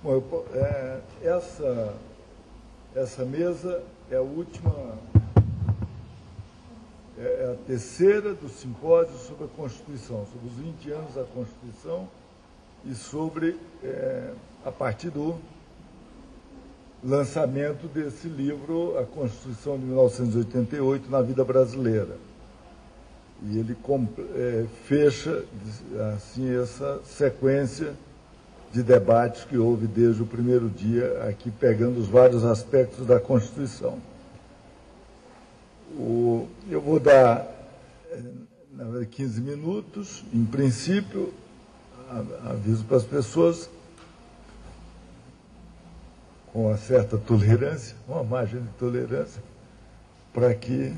Bom, essa mesa é a última, é a terceira do simpósio sobre a Constituição, sobre os 20 anos da Constituição e sobre, a partir do lançamento desse livro, A Constituição de 1988 na Vida Brasileira. E ele fecha, assim, essa sequência de debates que houve desde o primeiro dia, aqui pegando os vários aspectos da Constituição. Eu vou dar 15 minutos, em princípio, aviso para as pessoas, com uma certa tolerância, uma margem de tolerância, para que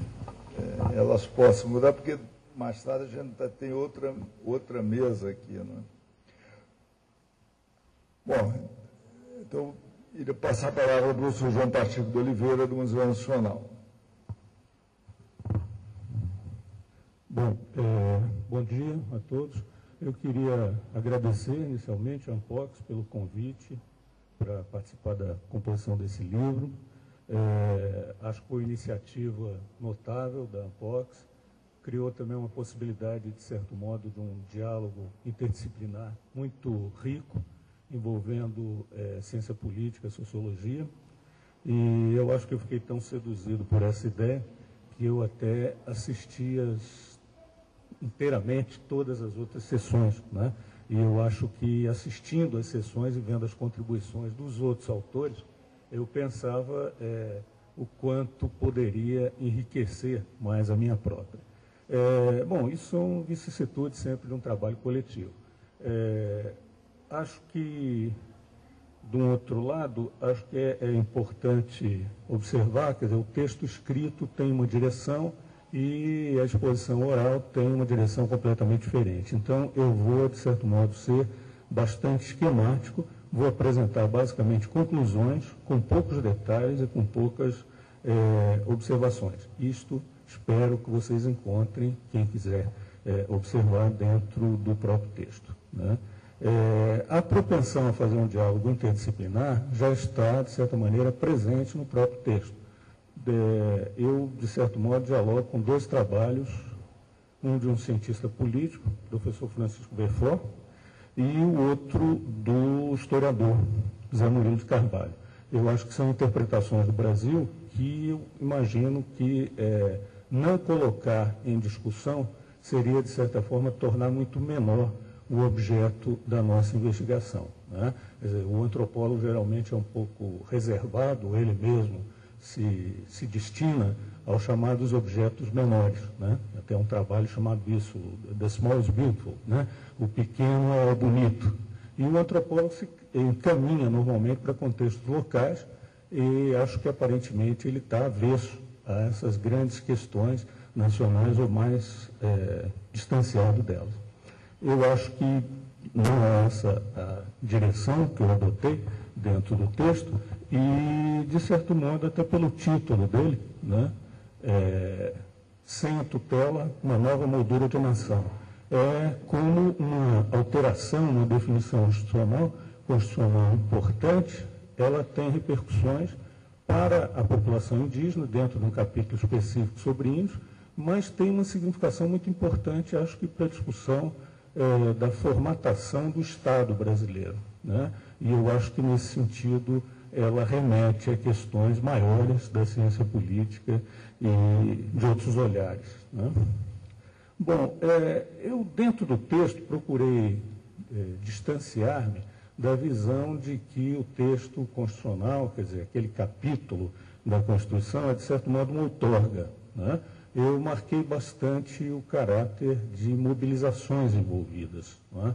elas possam mudar, porque mais tarde a gente tem outra mesa aqui, né? Bom, então, iria passar a palavra ao professor João Pacheco de Oliveira, do Museu Nacional. Bom, bom dia a todos. Eu queria agradecer inicialmente a Ampox pelo convite para participar da composição desse livro. Acho que foi uma iniciativa notável da Ampox, criou também uma possibilidade, de certo modo, de um diálogo interdisciplinar muito rico, envolvendo ciência política, sociologia, e eu acho que eu fiquei tão seduzido por essa ideia que eu até assisti inteiramente todas as outras sessões, né? E eu acho que assistindo às sessões e vendo as contribuições dos outros autores, eu pensava o quanto poderia enriquecer mais a minha própria. Bom, isso são vicissitudes sempre de um trabalho coletivo. Acho que, de um outro lado, acho que é importante observar, quer dizer, o texto escrito tem uma direção e a exposição oral tem uma direção completamente diferente. Então, eu vou, de certo modo, ser bastante esquemático, vou apresentar basicamente conclusões, com poucos detalhes e com poucas observações. Isto espero que vocês encontrem, quem quiser observar, dentro do próprio texto, né? A propensão a fazer um diálogo interdisciplinar já está, de certa maneira, presente no próprio texto. Eu, de certo modo, dialogo com dois trabalhos, um de um cientista político, professor Francisco Belfort, e o outro do historiador, Zé Murilo de Carvalho. Eu acho que são interpretações do Brasil que eu imagino que não colocar em discussão seria, de certa forma, tornar muito menor o objeto da nossa investigação, né? Quer dizer, o antropólogo geralmente é um pouco reservado, ele mesmo se destina aos chamados objetos menores, né? Até um trabalho chamado isso, The Small is Beautiful, né? O pequeno é bonito. E o antropólogo se encaminha normalmente para contextos locais e acho que aparentemente ele está avesso a essas grandes questões nacionais ou mais distanciado delas. Eu acho que não é essa a direção que eu adotei dentro do texto e, de certo modo, até pelo título dele, né? Sem a tutela, uma nova moldura de nação. É como uma alteração na definição constitucional importante, ela tem repercussões para a população indígena, dentro de um capítulo específico sobre índios, mas tem uma significação muito importante, acho que, para a discussão da formatação do Estado brasileiro, né? E eu acho que, nesse sentido, ela remete a questões maiores da ciência política e de outros olhares, né? Bom, eu, dentro do texto, procurei distanciar-me da visão de que o texto constitucional, quer dizer, aquele capítulo da Constituição, é, de certo modo, uma outorga, né? Eu marquei bastante o caráter de mobilizações envolvidas, né?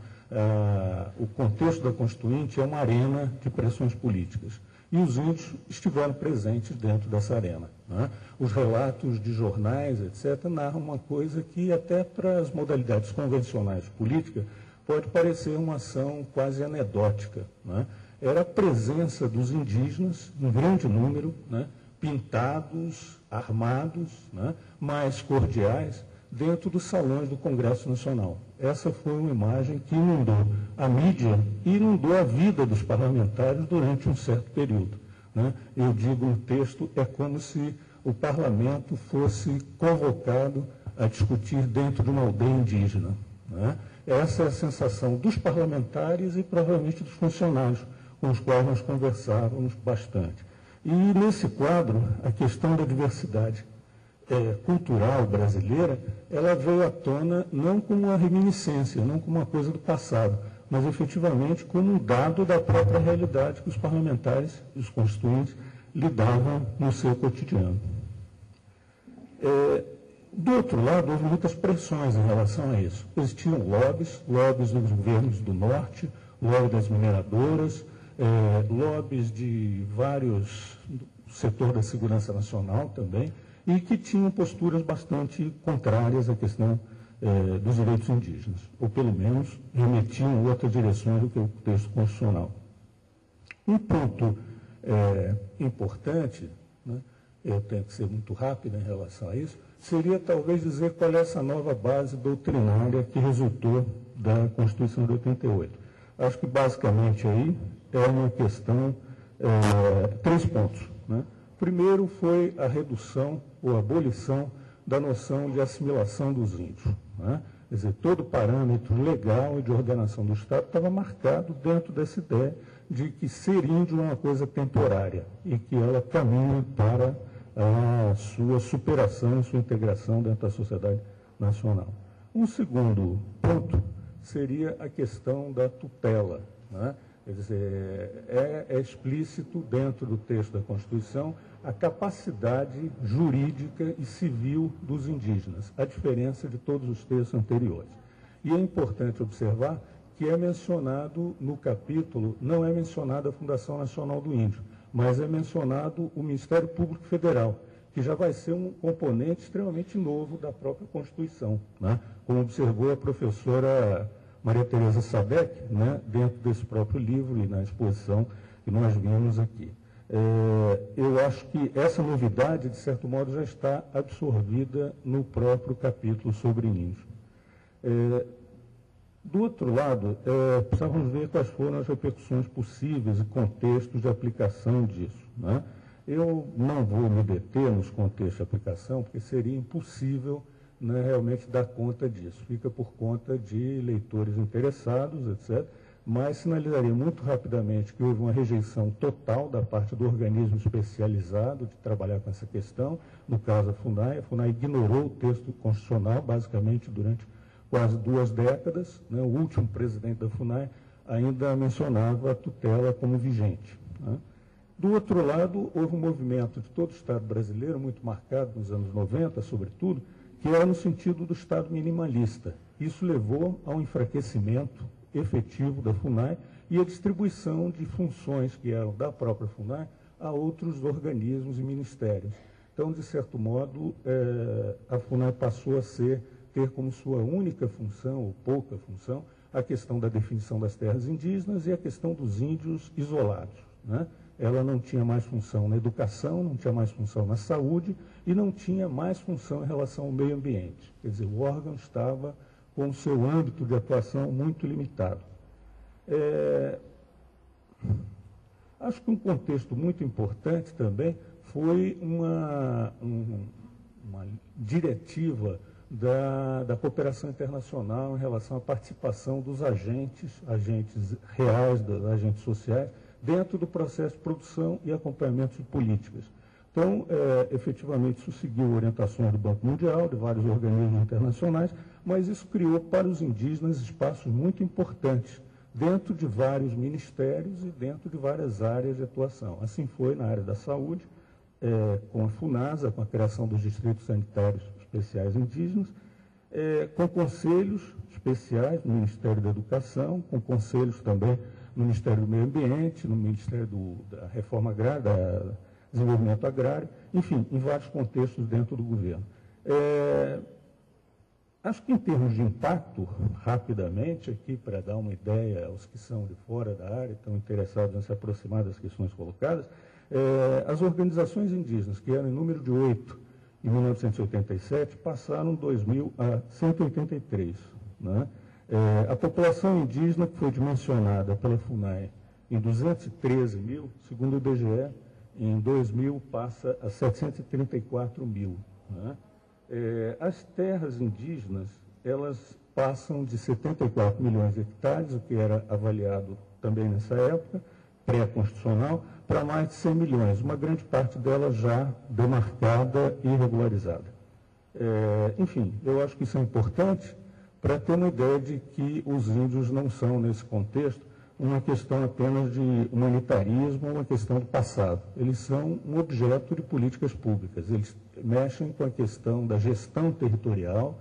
O contexto da Constituinte é uma arena de pressões políticas e os índios estiveram presentes dentro dessa arena, né? Os relatos de jornais, etc., narram uma coisa que até para as modalidades convencionais de política pode parecer uma ação quase anedótica, né? Era a presença dos indígenas, em grande número, né? Pintados, armados, né? Mais cordiais, dentro dos salões do Congresso Nacional. Essa foi uma imagem que inundou a mídia e inundou a vida dos parlamentares durante um certo período, né? Eu digo no texto, é como se o parlamento fosse convocado a discutir dentro de uma aldeia indígena, né? Essa é a sensação dos parlamentares e provavelmente dos funcionários com os quais nós conversávamos bastante. E nesse quadro, a questão da diversidade cultural brasileira, ela veio à tona não como uma reminiscência, não como uma coisa do passado, mas efetivamente como um dado da própria realidade que os parlamentares e os constituintes lidavam no seu cotidiano. Do outro lado, houve muitas pressões em relação a isso. Existiam lobbies dos governos do Norte, lobby das mineradoras, lobbies de vários, do setor da segurança nacional também, e que tinham posturas bastante contrárias à questão dos direitos indígenas, ou pelo menos remetiam em outras direções do que o texto constitucional. Um ponto importante, né, eu tenho que ser muito rápido em relação a isso, seria talvez dizer qual é essa nova base doutrinária que resultou da Constituição de 88. Acho que basicamente aí é uma questão, 3 pontos, né? Primeiro foi a redução ou abolição da noção de assimilação dos índios, né? Quer dizer, todo parâmetro legal e de ordenação do Estado estava marcado dentro dessa ideia de que ser índio é uma coisa temporária e que ela caminha para a sua superação e sua integração dentro da sociedade nacional. Um segundo ponto seria a questão da tutela, né? Quer dizer, é explícito dentro do texto da Constituição a capacidade jurídica e civil dos indígenas, a diferença de todos os textos anteriores. E é importante observar que é mencionado no capítulo, não é mencionada a Fundação Nacional do Índio, mas é mencionado o Ministério Público Federal, que já vai ser um componente extremamente novo da própria Constituição, né? Como observou a professora Maria Tereza Sadek, né, dentro desse próprio livro e na exposição que nós vimos aqui. Eu acho que essa novidade, de certo modo, já está absorvida no próprio capítulo sobre índios. Do outro lado, precisamos ver quais foram as repercussões possíveis e contextos de aplicação disso, né? Eu não vou me deter nos contextos de aplicação, porque seria impossível, né, realmente dar conta disso. Fica por conta de leitores interessados, etc., mas sinalizaria muito rapidamente que houve uma rejeição total da parte do organismo especializado de trabalhar com essa questão, no caso a FUNAI ignorou o texto constitucional, basicamente, durante quase 2 décadas, né? O último presidente da FUNAI ainda mencionava a tutela como vigente, né? Do outro lado, houve um movimento de todo o Estado brasileiro, muito marcado nos anos 90, sobretudo, que era no sentido do Estado minimalista. Isso levou ao enfraquecimento efetivo da FUNAI e a distribuição de funções que eram da própria FUNAI a outros organismos e ministérios. Então, de certo modo, a FUNAI passou a ter como sua única função, ou pouca função, a questão da definição das terras indígenas e a questão dos índios isolados, né? Ela não tinha mais função na educação, não tinha mais função na saúde e não tinha mais função em relação ao meio ambiente. Quer dizer, o órgão estava com o seu âmbito de atuação muito limitado. Acho que um contexto muito importante também foi uma diretiva da cooperação internacional em relação à participação dos agentes reais, dos agentes sociais, dentro do processo de produção e acompanhamento de políticas. Então, efetivamente, isso seguiu orientações do Banco Mundial, de vários organismos internacionais, mas isso criou para os indígenas espaços muito importantes, dentro de vários ministérios e dentro de várias áreas de atuação. Assim foi na área da saúde, com a FUNASA, com a criação dos distritos sanitários especiais indígenas, com conselhos especiais no Ministério da Educação, com conselhos também no Ministério do Meio Ambiente, no Ministério da Reforma Agrária, da Desenvolvimento Agrário, enfim, em vários contextos dentro do governo. Acho que em termos de impacto, rapidamente, aqui para dar uma ideia aos que são de fora da área, estão interessados em se aproximar das questões colocadas, as organizações indígenas, que eram em número de 8, em 1987, passaram em 2000 a 183. Né? A população indígena, que foi dimensionada pela FUNAI em 213 mil, segundo o IBGE, em 2000 passa a 734 mil. Né? As terras indígenas, elas passam de 74 milhões de hectares, o que era avaliado também nessa época, pré-constitucional, para mais de 100 milhões, uma grande parte delas já demarcada e regularizada. Enfim, eu acho que isso é importante para ter uma ideia de que os índios não são, nesse contexto, uma questão apenas de humanitarismo, uma questão do passado. Eles são um objeto de políticas públicas. Eles mexem com a questão da gestão territorial,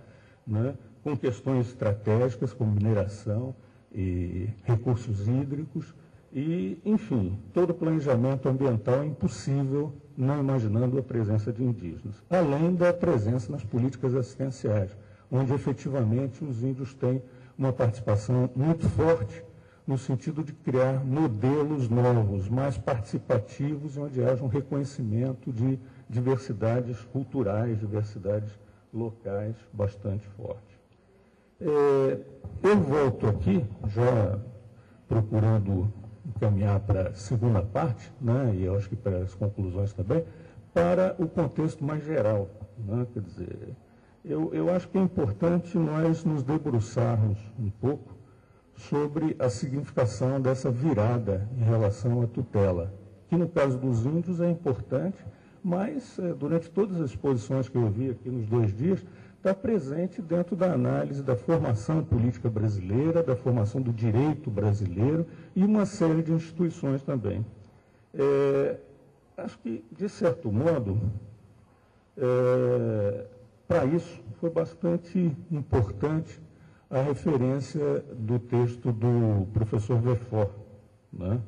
né, com questões estratégicas como mineração e recursos hídricos e, enfim, todo o planejamento ambiental é impossível não imaginando a presença de indígenas, além da presença nas políticas assistenciais, onde efetivamente os índios têm uma participação muito forte no sentido de criar modelos novos, mais participativos, onde haja um reconhecimento de diversidades culturais, diversidades locais bastante forte. Eu volto aqui, já procurando encaminhar para a segunda parte, né, e eu acho que para as conclusões também, para o contexto mais geral. Né, quer dizer, eu acho que é importante nós nos debruçarmos um pouco sobre a significação dessa virada em relação à tutela, que no caso dos índios é importante, mas durante todas as exposições que eu vi aqui nos 2 dias, está presente dentro da análise da formação política brasileira, da formação do direito brasileiro e uma série de instituições também. Acho que, de certo modo, para isso foi bastante importante a referência do texto do professor Verfort, né?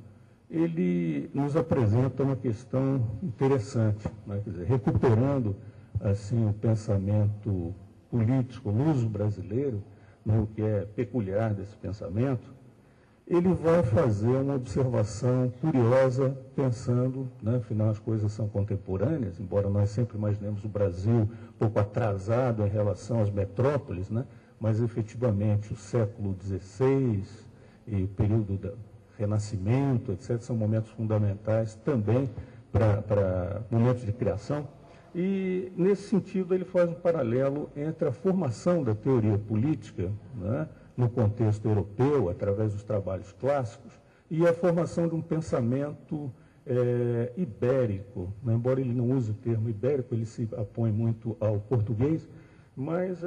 Ele nos apresenta uma questão interessante, né? Quer dizer, recuperando assim, o pensamento político luso-brasileiro, né, o que é peculiar desse pensamento, ele vai fazer uma observação curiosa, pensando, né, afinal as coisas são contemporâneas, embora nós sempre imaginemos o Brasil um pouco atrasado em relação às metrópoles, né, mas efetivamente o século XVI e o período do Renascimento, etc., são momentos fundamentais também para momentos de criação. E, nesse sentido, ele faz um paralelo entre a formação da teoria política, né, no contexto europeu, através dos trabalhos clássicos, e a formação de um pensamento ibérico, né, embora ele não use o termo ibérico, ele se apõe muito ao português, mas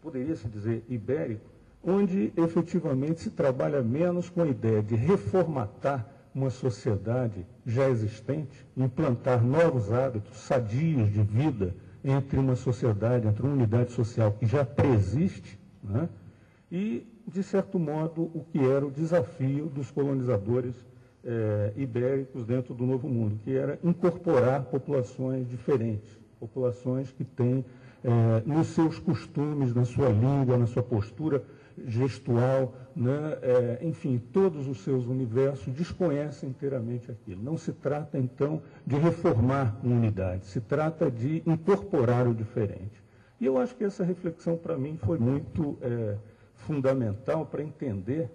poderia-se dizer ibérico, onde efetivamente se trabalha menos com a ideia de reformatar uma sociedade já existente, implantar novos hábitos sadios de vida entre uma sociedade, entre uma unidade social que já preexiste, né? E, de certo modo, o que era o desafio dos colonizadores ibéricos dentro do Novo Mundo, que era incorporar populações diferentes, populações que têm nos seus costumes, na sua língua, na sua postura gestual, né, enfim, todos os seus universos desconhecem inteiramente aquilo. Não se trata, então, de reformar uma unidade, se trata de incorporar o diferente. E eu acho que essa reflexão, para mim, foi muito fundamental para entender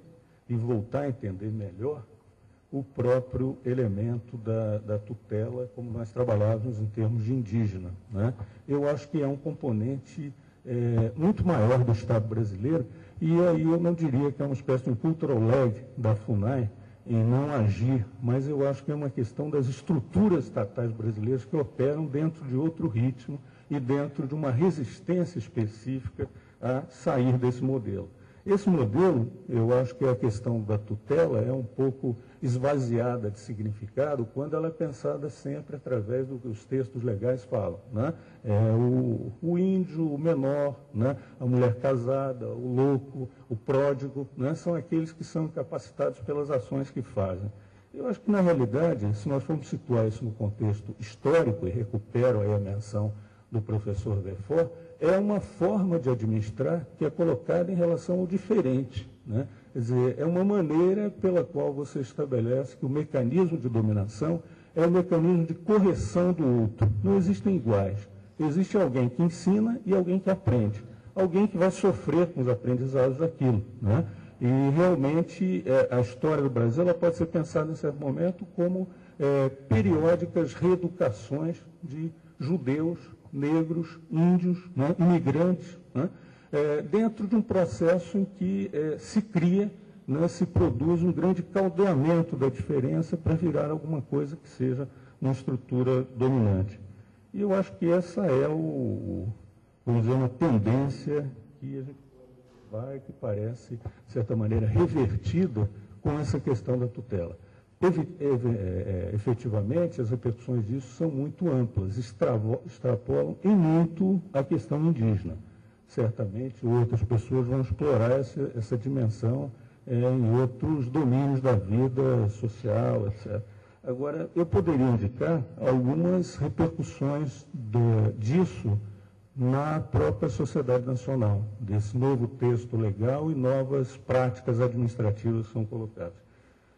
e voltar a entender melhor o próprio elemento da tutela, como nós trabalhávamos em termos de indígena, né? Eu acho que é um componente muito maior do Estado brasileiro, e aí eu não diria que é uma espécie de um cultural lag da FUNAI em não agir, mas eu acho que é uma questão das estruturas estatais brasileiras que operam dentro de outro ritmo e dentro de uma resistência específica a sair desse modelo. Esse modelo, eu acho que a questão da tutela é um pouco esvaziada de significado quando ela é pensada sempre através do que os textos legais falam, né? O índio, o menor, né? A mulher casada, o louco, o pródigo, né? São aqueles que são incapacitados pelas ações que fazem. Eu acho que, na realidade, se nós formos situar isso no contexto histórico, e recupero aí a menção do professor Verfort, é uma forma de administrar que é colocada em relação ao diferente, né? Quer dizer, é uma maneira pela qual você estabelece que o mecanismo de dominação é um mecanismo de correção do outro. Não existem iguais. Existe alguém que ensina e alguém que aprende. Alguém que vai sofrer com os aprendizados daquilo, né? E realmente a história do Brasil ela pode ser pensada em certo momento como periódicas reeducações de judeus, negros, índios, né, imigrantes, né, dentro de um processo em que se cria, né, se produz um grande caldeamento da diferença para virar alguma coisa que seja uma estrutura dominante. E eu acho que essa é vamos dizer, uma tendência que a gente vai, que parece, de certa maneira, revertida com essa questão da tutela. Efetivamente, as repercussões disso são muito amplas, extrapolam em muito a questão indígena. Certamente, outras pessoas vão explorar essa dimensão em outros domínios da vida social, etc. Agora, eu poderia indicar algumas repercussões disso na própria sociedade nacional, desse novo texto legal e novas práticas administrativas que são colocadas.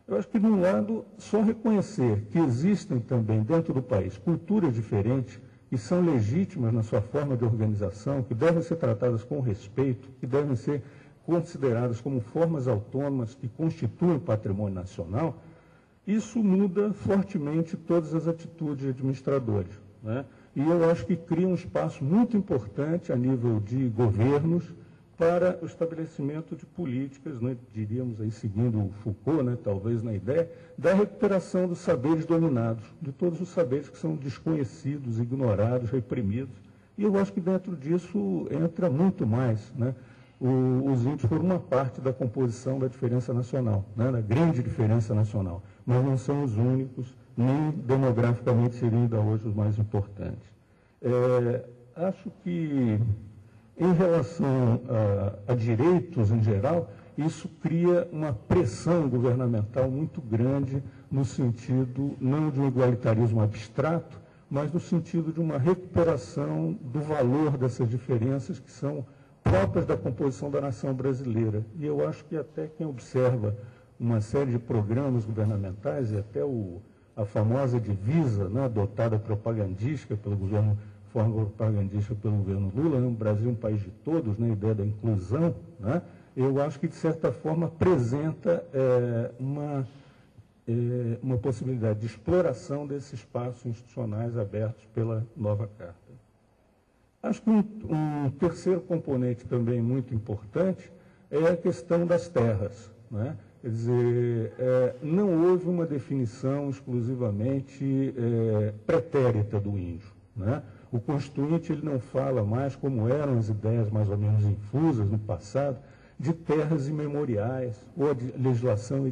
Eu acho que, de um lado, só reconhecer que existem também dentro do país culturas diferentes que são legítimas na sua forma de organização, que devem ser tratadas com respeito, que devem ser consideradas como formas autônomas que constituem patrimônio nacional, isso muda fortemente todas as atitudes de administradores, né? E eu acho que cria um espaço muito importante a nível de governos para o estabelecimento de políticas, né, diríamos aí, seguindo o Foucault, né, talvez na ideia, da recuperação dos saberes dominados, de todos os saberes que são desconhecidos, ignorados, reprimidos. E eu acho que dentro disso entra muito mais, né? Os índios foram uma parte da composição da diferença nacional, né, da grande diferença nacional, mas não são os únicos, nem demograficamente seriam ainda hoje os mais importantes. Acho que, em relação a direitos em geral, isso cria uma pressão governamental muito grande no sentido, não de um igualitarismo abstrato, mas no sentido de uma recuperação do valor dessas diferenças que são próprias da composição da nação brasileira. E eu acho que até quem observa uma série de programas governamentais, e até a famosa divisa, né, adotada propagandística pelo governo, forma propagandística pelo governo Lula, né, um Brasil um país de todos, né, a ideia da inclusão, né, eu acho que, de certa forma, apresenta uma possibilidade de exploração desses espaços institucionais abertos pela nova Carta. Acho que um terceiro componente também muito importante é a questão das terras, né? Quer dizer, não houve uma definição exclusivamente pretérita do índio, né? O Constituinte ele não fala mais, como eram as ideias mais ou menos infusas no passado, de terras imemoriais, ou a legislação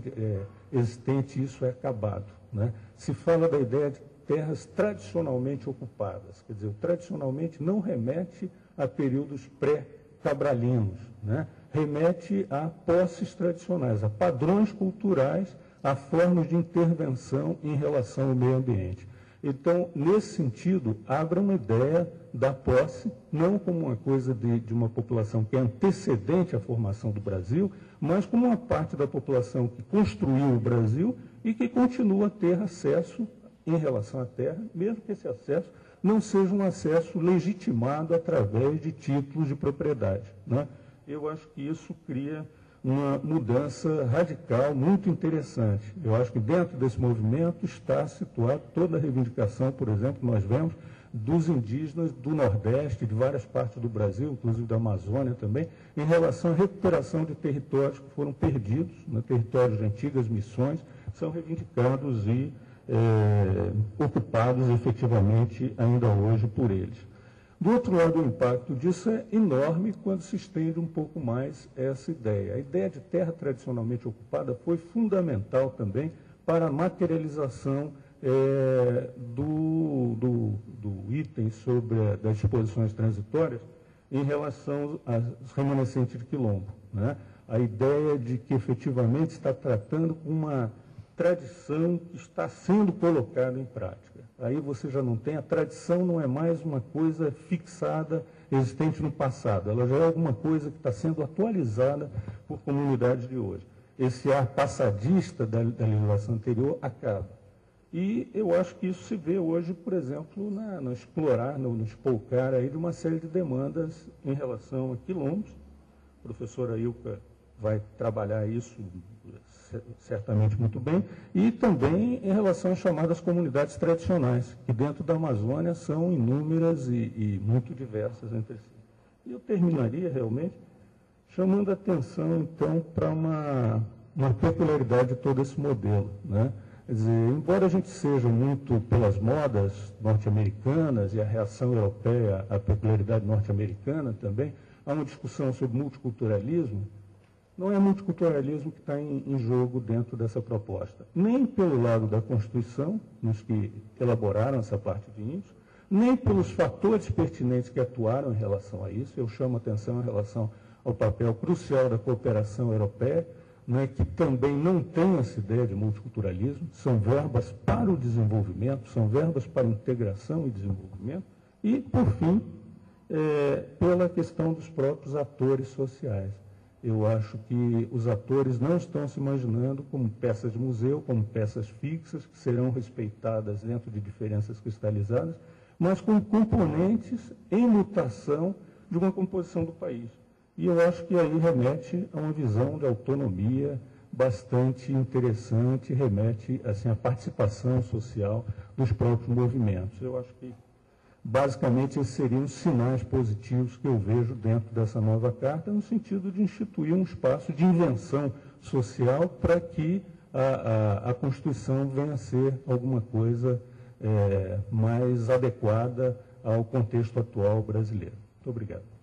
existente, isso é acabado, né? Se fala da ideia de terras tradicionalmente ocupadas, quer dizer, tradicionalmente não remete a períodos pré-cabralinos, né? Remete a posses tradicionais, a padrões culturais, a formas de intervenção em relação ao meio ambiente. Então, nesse sentido, abre uma ideia da posse, não como uma coisa de uma população que é antecedente à formação do Brasil, mas como uma parte da população que construiu o Brasil e que continua a ter acesso em relação à terra, mesmo que esse acesso não seja um acesso legitimado através de títulos de propriedade, né? Eu acho que isso cria uma mudança radical muito interessante. Eu acho que dentro desse movimento está situada toda a reivindicação, por exemplo, que nós vemos dos indígenas do Nordeste, de várias partes do Brasil, inclusive da Amazônia também, em relação à recuperação de territórios que foram perdidos, né, territórios de antigas missões, são reivindicados e ocupados efetivamente ainda hoje por eles. Do outro lado, o impacto disso é enorme quando se estende um pouco mais essa ideia. A ideia de terra tradicionalmente ocupada foi fundamental também para a materialização do item sobre das disposições transitórias em relação aos remanescentes de quilombo, né? A ideia de que efetivamente está tratando com uma tradição que está sendo colocada em prática. Aí você já não tem, a tradição não é mais uma coisa fixada, existente no passado, ela já é alguma coisa que está sendo atualizada por comunidades de hoje. Esse ar passadista da legislação anterior acaba. E eu acho que isso se vê hoje, por exemplo, no explorar, no espolcar aí de uma série de demandas em relação a quilombos. A professora Ilka vai trabalhar isso certamente muito bem, e também em relação às chamadas comunidades tradicionais, que dentro da Amazônia são inúmeras e muito diversas entre si. E eu terminaria realmente chamando a atenção, então, para uma peculiaridade de todo esse modelo, né? Quer dizer, embora a gente seja muito pelas modas norte-americanas e a reação europeia à peculiaridade norte-americana também, há uma discussão sobre multiculturalismo. Não é multiculturalismo que está em jogo dentro dessa proposta. Nem pelo lado da Constituição, nos que elaboraram essa parte de índios, nem pelos fatores pertinentes que atuaram em relação a isso. Eu chamo a atenção em relação ao papel crucial da cooperação europeia, que também não tem essa ideia de multiculturalismo, são verbas para o desenvolvimento, são verbas para integração e desenvolvimento, e, por fim, pela questão dos próprios atores sociais. Eu acho que os atores não estão se imaginando como peças de museu, como peças fixas, que serão respeitadas dentro de diferenças cristalizadas, mas como componentes em mutação de uma composição do país. E eu acho que aí remete a uma visão de autonomia bastante interessante, remete assim, à participação social dos próprios movimentos. Eu acho que, basicamente, esses seriam os sinais positivos que eu vejo dentro dessa nova carta, no sentido de instituir um espaço de invenção social para que a Constituição venha a ser alguma coisa mais adequada ao contexto atual brasileiro. Muito obrigado.